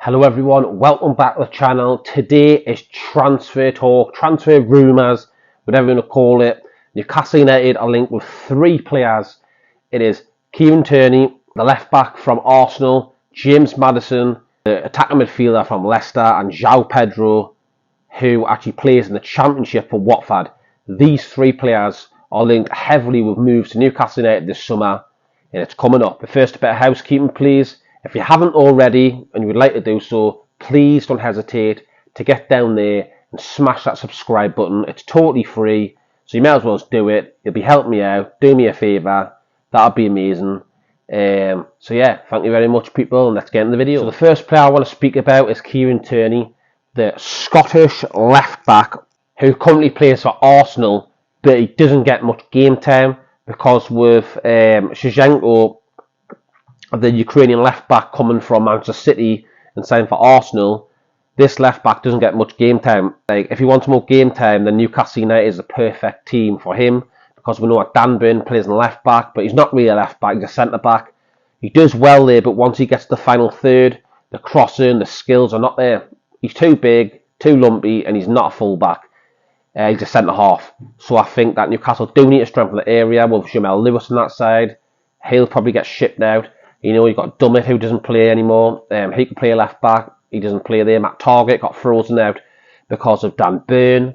Hello everyone, welcome back to the channel. Today is transfer talk, transfer rumours, whatever you want to call it. Newcastle United are linked with three players. It is Kieran Tierney, the left back from Arsenal, James Maddison, the attacking midfielder from Leicester, and João Pedro, who actually plays in the Championship for Watford. These three players are linked heavily with moves to Newcastle United this summer, and it's coming up. But first, a bit of housekeeping, please. If you haven't already and you would like to do so, please don't hesitate to get down there and smash that subscribe button. It's totally free, so you may as well just do it. You'll be helping me out. Do me a favour. That'd be amazing. So yeah, thank you very much, people, and let's get into the video. So the first player I want to speak about is Kieran Tierney, the Scottish left back who currently plays for Arsenal, but he doesn't get much game time because with Shevchenko, the Ukrainian left back coming from Manchester City and signing for Arsenal, this left back doesn't get much game time. Like, if he wants more game time, then Newcastle United is the perfect team for him, because we know that Dan Burn plays in left back, but he's not really a left back, he's a centre back. He does well there, but once he gets to the final third, the crossing, the skills are not there. He's too big, too lumpy, and he's not a full back. He's a centre half. So I think that Newcastle do need to strengthen the area with Jamal Lewis on that side. He'll probably get shipped out. You know, you've got Dummett, who doesn't play anymore. He can play left back. He doesn't play there. Matt Targett got frozen out because of Dan Burn.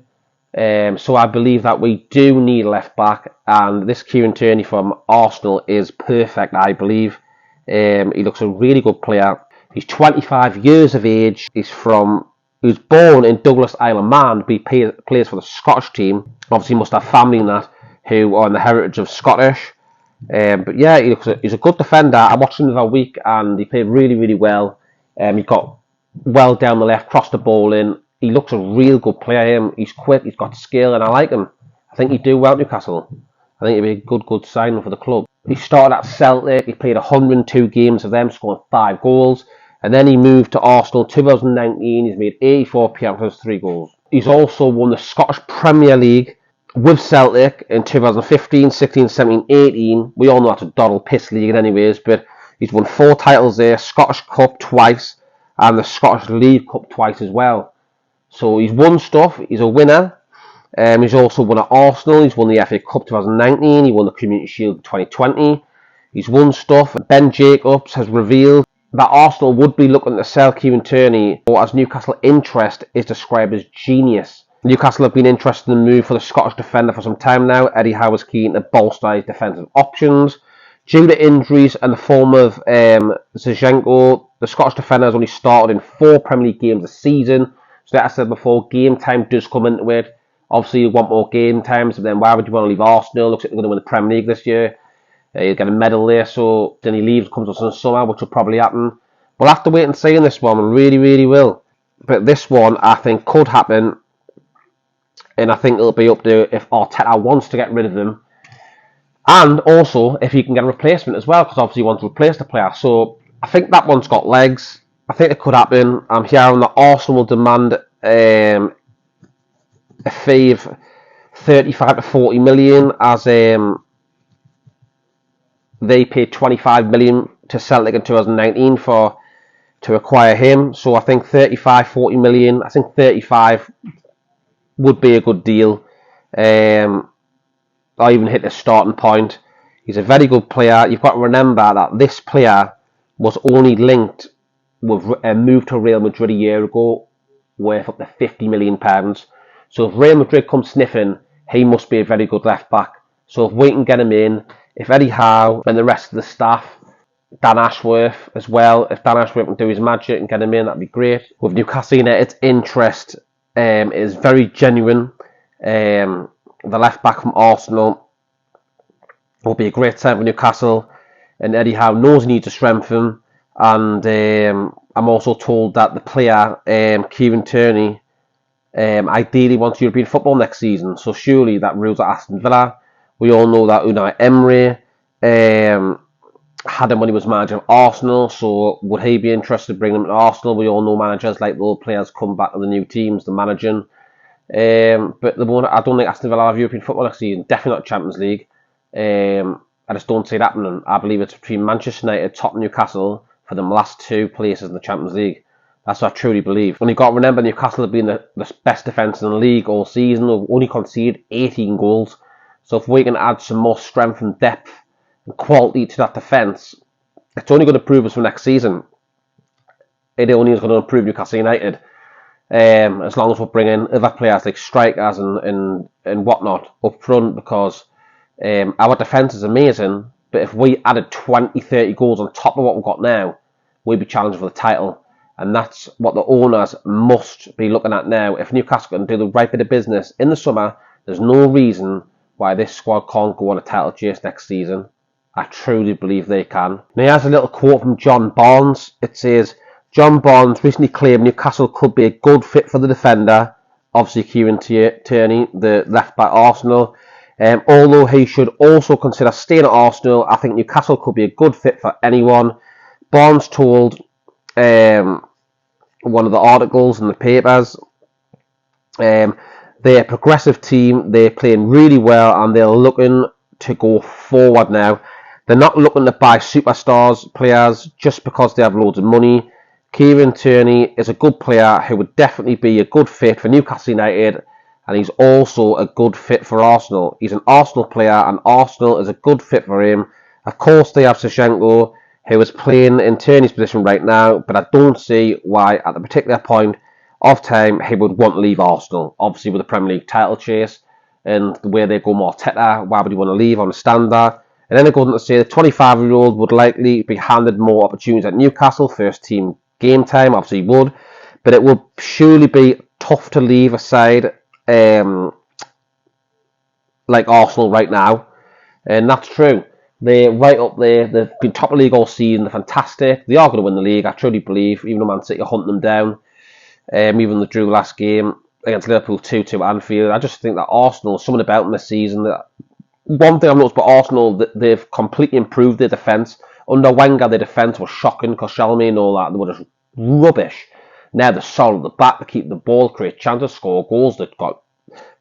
So I believe that we do need a left back. And this Kieran Tierney from Arsenal is perfect, I believe. He looks a really good player. He's 25 years of age. He was born in Douglas, Isle of Man, but he plays for the Scottish team. Obviously, he must have family in that who are in the heritage of Scottish. But yeah, he's a good defender. I watched him the other week and he played really, really well. He got well down the left, crossed the ball in. He looks a real good player. He's quick, he's got skill, and I like him. I think he'd do well at Newcastle. I think he'd be a good signing for the club. He started at Celtic. He played 102 games of them, scoring 5 goals. And then he moved to Arsenal 2019. He's made 84 appearances, 3 goals. He's also won the Scottish Premier League with Celtic in 2015, 16, 17, 18. We all know that's a doddle piss league anyways, but he's won 4 titles there, Scottish Cup twice, and the Scottish League Cup twice as well. So he's won stuff, he's a winner. He's also won at Arsenal, he's won the FA Cup 2019, he won the Community Shield 2020. He's won stuff. Ben Jacobs has revealed that Arsenal would be looking to sell Kieran Tierney, or as Newcastle interest is described as genius. Newcastle have been interested in the move for the Scottish defender for some time now. Eddie Howe is keen to bolster his defensive options. Due to injuries and the form of Shevchenko, the Scottish defender has only started in 4 Premier League games this season. So like I said before, game time does come into it. Obviously you want more game times, but then why would you want to leave Arsenal? Looks like they're going to win the Premier League this year. He'll get a medal there, so then he leaves, comes us in the summer, which will probably happen. We'll have to wait and see in this one, we really, really will. But this one, I think, could happen. And I think it'll be up to if Arteta wants to get rid of them. And also, if he can get a replacement as well, because obviously he wants to replace the player. So, I think that one's got legs. I think it could happen. I'm hearing that Arsenal will demand a fee of 35 to 40 million, as they paid 25 million to Celtic in 2019 to acquire him. So, I think 35, 40 million. I think 35 would be a good deal. Or even hit the starting point. He's a very good player. You've got to remember that this player was only linked with a move to Real Madrid a year ago worth up to £50 million. So if Real Madrid come sniffing, he must be a very good left back. So if we can get him in, if Eddie Howe and the rest of the staff, Dan Ashworth as well, if Dan Ashworth can do his magic and get him in, that'd be great. With Newcastle United's interest is very genuine. The left back from Arsenal will be a great sign for Newcastle, and Eddie Howe knows he needs to strengthen. And I'm also told that the player Kieran Tierney ideally wants European football next season, so surely that rules out Aston Villa. We all know that Unai Emery had him when he was manager of Arsenal, so would he be interested in bringing him to Arsenal? We all know managers like the old players come back to the new teams, the managing. But I don't think Aston Villa have European football next season. Definitely not Champions League. I just don't see it happening. I believe it's between Manchester United, Tottenham, Newcastle for the last 2 places in the Champions League. That's what I truly believe. And you've got to remember, Newcastle have been the best defence in the league all season. They've only conceded 18 goals. So if we can add some more strength and depth and quality to that defence, it's only going to improve us for next season. It only is going to improve Newcastle United. As long as we're bringing other players like strikers and whatnot up front, because our defence is amazing, but if we added 20, 30 goals on top of what we've got now, we'd be challenging for the title. And that's what the owners must be looking at now. If Newcastle can do the right bit of business in the summer, there's no reason why this squad can't go on a title chase next season. I truly believe they can. Now here's a little quote from John Barnes. It says, John Barnes recently claimed Newcastle could be a good fit for the defender, obviously Kieran Tierney, the left back Arsenal. Although he should also consider staying at Arsenal, I think Newcastle could be a good fit for anyone. Barnes told one of the articles in the papers, they're a progressive team, they're playing really well, and they're looking to go forward now. They're not looking to buy superstars players just because they have loads of money. Kieran Tierney is a good player who would definitely be a good fit for Newcastle United, and he's also a good fit for Arsenal. He's an Arsenal player, and Arsenal is a good fit for him. Of course, they have Zinchenko, who is playing in Tierney's position right now, but I don't see why at the particular point of time he would want to leave Arsenal. Obviously, with the Premier League title chase and the way they go more Arteta, why would he want to leave on a standard? And then it goes on to say the 25-year-old would likely be handed more opportunities at Newcastle, first team game time, obviously he would, but it will surely be tough to leave a side like Arsenal right now, and that's true. They're right up there. They've been top of the league all season. They're fantastic. They are going to win the league, I truly believe, even though Man City are hunting them down. Even they drew last game against Liverpool 2-2 at Anfield. I just think that Arsenal, something about them this season. One thing I've noticed about Arsenal, that they've completely improved their defence. Under Wenger, their defence was shocking because Shalmi and all that, they were just rubbish. Now they're solid at the back, they keep the ball, create chances, score goals. They've got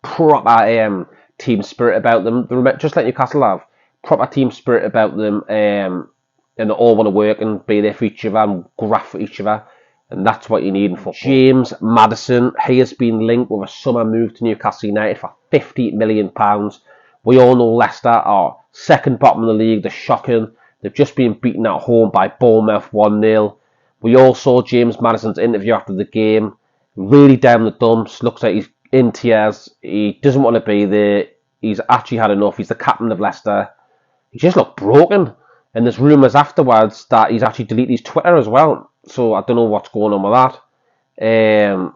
proper team spirit about them. They're just like Newcastle have. Proper team spirit about them, and they all want to work and be there for each other and graft for each other, and that's what you need in football. James Maddison, he has been linked with a summer move to Newcastle United for £50 million. We all know Leicester are second bottom of the league. They're shocking. They've just been beaten at home by Bournemouth 1-0. We all saw James Maddison's interview after the game. Really down the dumps. Looks like he's in tears. He doesn't want to be there. He's actually had enough. He's the captain of Leicester. He just looked broken. And there's rumours afterwards that he's actually deleted his Twitter as well. So I don't know what's going on with that.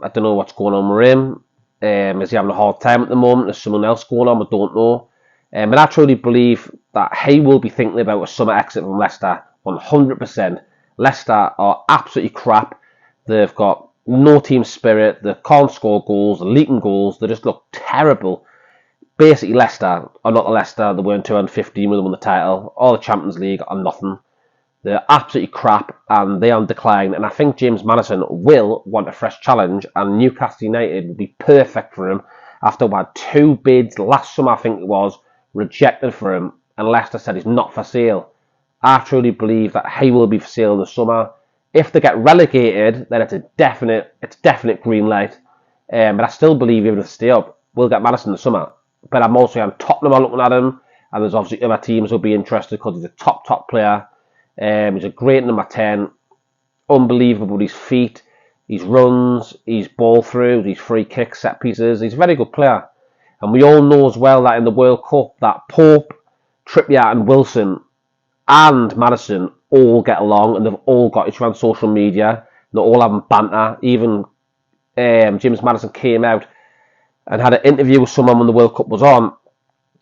I don't know what's going on with him. Is he having a hard time at the moment? Is someone else going on? I don't know. But I truly believe that he will be thinking about a summer exit from Leicester 100%. Leicester are absolutely crap. They've got no team spirit. They can't score goals. They're leaking goals. They just look terrible. Basically, Leicester are not the Leicester they were in 2015 when they won the title. Or the Champions League are nothing. They're absolutely crap and they are on decline. And I think James Maddison will want a fresh challenge, and Newcastle United will be perfect for him after we had 2 bids last summer, I think it was, rejected for him, and Leicester said he's not for sale. I truly believe that he will be for sale in the summer. If they get relegated, then it's definite green light. But I still believe even if they stay up, we'll get Maddison in the summer. But I'm also on Tottenham are looking at him, and there's obviously other teams who'll be interested because he's a top player. He's a great number 10, unbelievable with his feet, his runs, his ball throughs, his free kicks, set pieces. He's a very good player. And we all know as well that in the World Cup that Pope, Trippier and Wilson and Maddison all get along, and they've all got each other on social media. They're all having banter. Even James Maddison came out and had an interview with someone when the World Cup was on,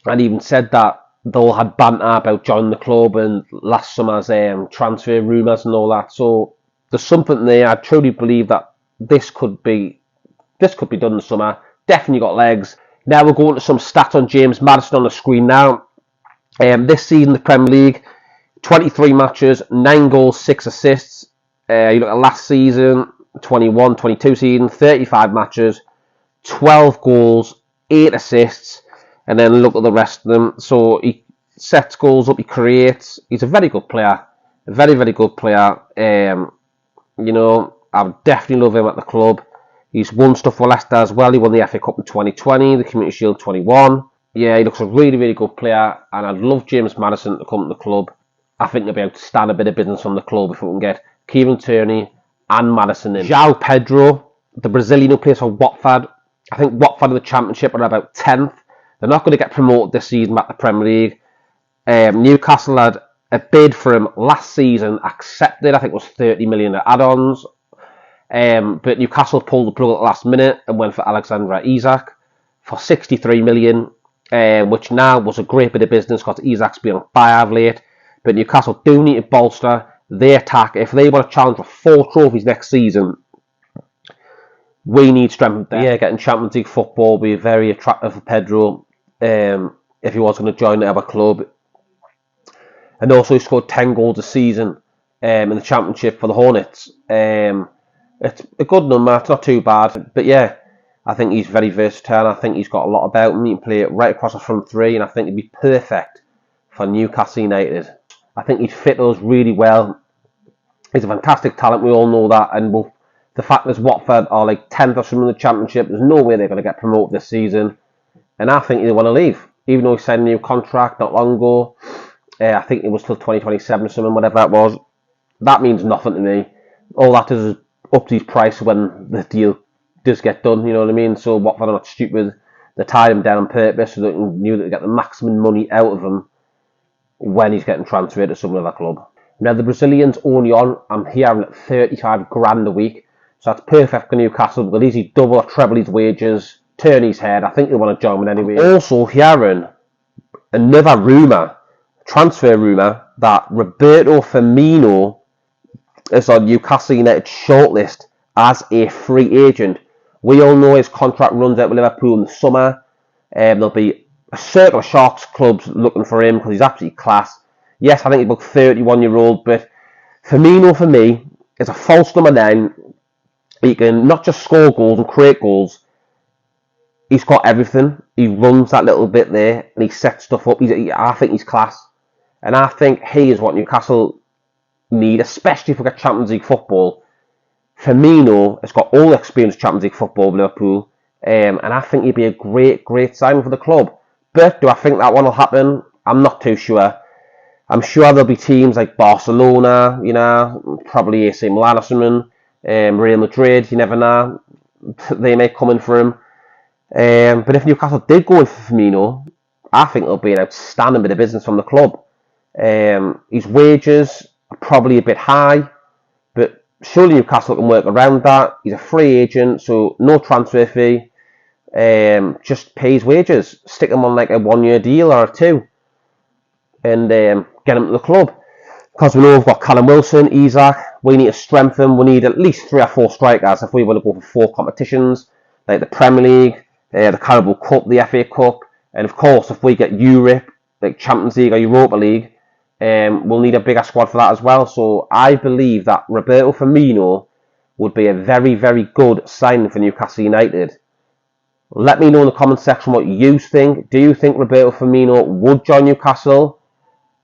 and even said that they all had banter about joining the club and last summer's transfer rumours and all that. So there's something there. I truly believe that this could be done in the summer. Definitely got legs. Now we're going to some stats on James Maddison on the screen now. This season, the Premier League, 23 matches, 9 goals, 6 assists. You look at last season, 21-22 season, 35 matches, 12 goals, 8 assists, and then look at the rest of them. So he sets goals up, he creates. He's a very good player, a very, very good player. I I definitely love him at the club. He's won stuff for Leicester as well. He won the FA Cup in 2020, the Community Shield 21. Yeah, he looks a really, really good player, and I'd love James Maddison to come to the club. I think they'll be able to stand a bit of business from the club if we can get Kieran Tierney and Maddison in. João Pedro, the Brazilian who plays for Watford. I think Watford in the Championship are about 10th. They're not going to get promoted this season back to the Premier League. Newcastle had a bid for him last season, accepted. I think it was 30 million add-ons. But Newcastle pulled the plug at the last minute and went for Alexander Isak for 63 million, which now was a great bit of business because Isak's been on fire of late. But Newcastle do need to bolster their attack. If they want to challenge for 4 trophies next season, we need strength there. Yeah, getting Champions League football will be very attractive for Pedro if he was going to join the other club. And also he scored 10 goals a season in the Championship for the Hornets. It's a good number, it's not too bad. But yeah, I think he's very versatile. I think he's got a lot about him. He can play right across the front three, and I think he'd be perfect for Newcastle United. I think he'd fit us really well. He's a fantastic talent, we all know that. And the fact that Watford are like 10th or something in the Championship, there's no way they're going to get promoted this season. And I think he'll want to leave, even though he signed a new contract not long ago. I think it was till 2027 or something, whatever that was. That means nothing to me. All that is up to his price when the deal does get done, you know what I mean? So Watford are not stupid. They tied him down on purpose so they knew that they get the maximum money out of him when he's getting transferred to some other club. Now the Brazilian's only on, I'm hearing at 35 grand a week. So that's perfect for Newcastle. We'll easily double or treble his wages, turn his head. I think they want to join him anyway. Also hearing another rumour, transfer rumour, that Roberto Firmino is on Newcastle United shortlist as a free agent. We all know his contract runs out with Liverpool in the summer. There'll be a circle of Sharks clubs looking for him because he's absolutely class. Yes, I think he's about 31-year-old, but Firmino for me is a false number 9. He can not just score goals and create goals. He's got everything. He runs that little bit there and he sets stuff up. I think he's class. And I think he is what Newcastle need, especially if we get Champions League football. Firmino has got all the experience Champions League football with Liverpool. And I think he'd be a great signing for the club. But do I think that one will happen? I'm not too sure. I'm sure there'll be teams like Barcelona, you know, probably AC Milan or something. Real Madrid, you never know. They may come in for him. But if Newcastle did go in for Firmino, I think it'll be an outstanding bit of business from the club. His wages are probably a bit high, but surely Newcastle can work around that. He's a free agent, so no transfer fee. Just pay his wages. Stick him on like a 1-year deal or a 2. And get him to the club. Because we know we've got Callum Wilson, Isak. We need to strengthen. We need at least 3 or 4 strikers if we want to go for 4 competitions, like the Premier League, the Carabao Cup, the FA Cup, and of course, if we get Europe, like Champions League or Europa League, we'll need a bigger squad for that as well. So I believe that Roberto Firmino would be a very good signing for Newcastle United. Let me know in the comment section what you think. Do you think Roberto Firmino would join Newcastle?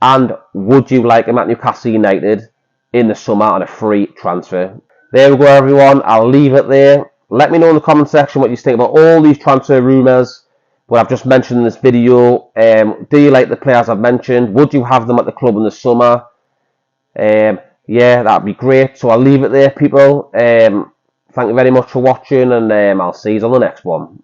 And would you like him at Newcastle United in the summer on a free transfer? There we go, everyone. I'll leave it there. Let me know in the comment section what you think about all these transfer rumours, what I've just mentioned in this video. Do you like the players I've mentioned? Would you have them at the club in the summer? Yeah, that'd be great. So I'll leave it there, people. Thank you very much for watching, and I'll see you on the next one.